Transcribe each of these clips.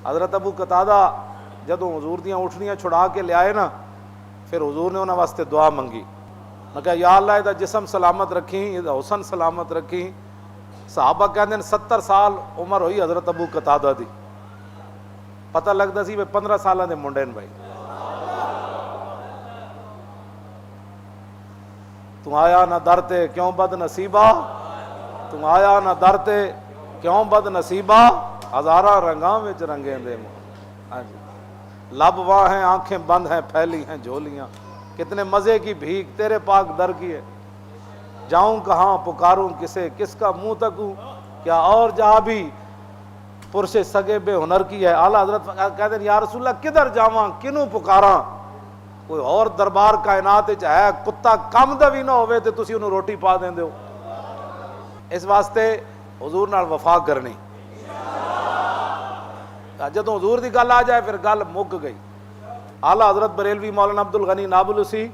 حضرت ابو قتادہ جدوں حضور دیاں اٹھنیاں چھڑا کے لے آئے نا پھر حضور نے انہاں واسطے دعا منگی. میں کہا یا اللہ دا جسم سلامت رکھیں، دا حسن سلامت رکھیں. صحابہ کہندے 70 سال عمر ہوئی حضرت ابو قتادہ دی، پتہ لگدا سی 15 سالاں دے منڈے نے بھائی. تو آیا نہ در تے کیوں بد نصیبہ، تو آیا نہ در تے کیوں بد نصیبہ، ہزارہ رنگاں وچ رنگیں دے ہاں جی. لب واں ہیں آنکھیں بند ہیں پھیلی ہیں جھولیاں، کتنے مزے کی بھیک تیرے پاک در کی ہے. جاؤں کہاں پکاروں کسے، کس کا منہ تکوں، کیا اور جہاں بھی پرش سگے بے ہنر کی ہے. اعلیٰ حضرت کہتے ہیں یا رسول اللہ کدھر جاواں کنوں پکاراں، کوئی اور دربار کائنات وچ ہے کتا کم دا بھی نہ ہوئے تے تسی انہوں روٹی پا دیندے ہو. اس واسطے حضور نال وفا کرنی. جدوں حضور دی گل آ جائے پھر گل مک گئی. اعلیٰ حضرت بریلوی مولانا عبد الغنی نابلسی،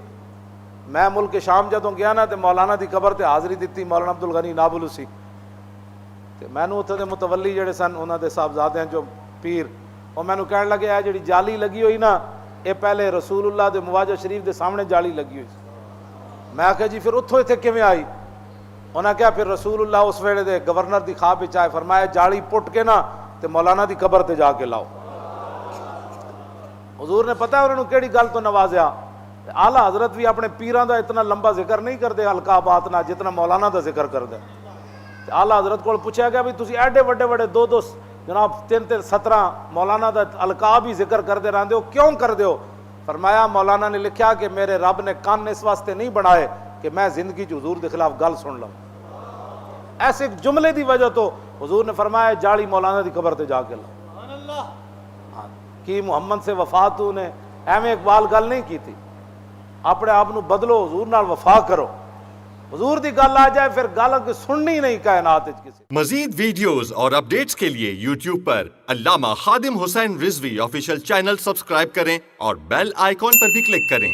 میں ملک شام جدوں گیا نا تے مولانا دی قبر تے حاضری دیتی مولانا عبد الغنی نابلسی تے مینوں اتھے دے متولی جڑے سن انہاں دے صاحبزادے جو پیر وہ مینوں کہن لگے اے جڑی جالی لگی ہوئی نا اے پہلے رسول اللہ دے مواجہ شریف دے سامنے جالی لگی ہوئی. میں آکھیا جی پھر اتھوں ایتھے کیویں آئی؟ انہاں کہا پھر رسول اللہ اس ویلے دے گورنر دی خواب وچ آئے، فرمایا جالی پٹ کے نا تے مولانا دی قبر تے جا کے لاؤ. حضور نے پتہ ہے انہوں نے کیڑی گل تو نوازیا. اعلیٰ حضرت بھی اپنے پیران دا اتنا لمبا ذکر نہیں کرتے ہلکا بات نہ جتنا مولانا دا ذکر کر دے. اعلیٰ حضرت کو پوچھا گیا بھی تسی ایڈے وڈے وڈے دو جناب 3-17 مولانا دا القاب ہی ذکر کرتے رہندے ہو، کیوں کر دے ہو؟ فرمایا مولانا نے لکھیا کہ میرے رب نے کان اس واسطے نہیں بنائے کہ میں زندگی چ حضور دے خلاف گل سن لوں. ایسے جملے دی وجہ تو حضور نے فرمایا جاڑی مولانا دی قبر تے جا کے لاؤ. کی محمد سے وفات نے ایویں اقبال گل نہیں کی تھی. اپنے آپ نو بدلو، حضور نال وفا کرو. حضور دی گل آ جائے پھر گل سننی نہیں کائنات وچ کسی. مزید ویڈیوز اور اپڈیٹس کے لیے یوٹیوب پر علامہ Khadim Hussain Rizvi official channel subscribe کریں اور بیل آئیکن پر بھی کلک کریں.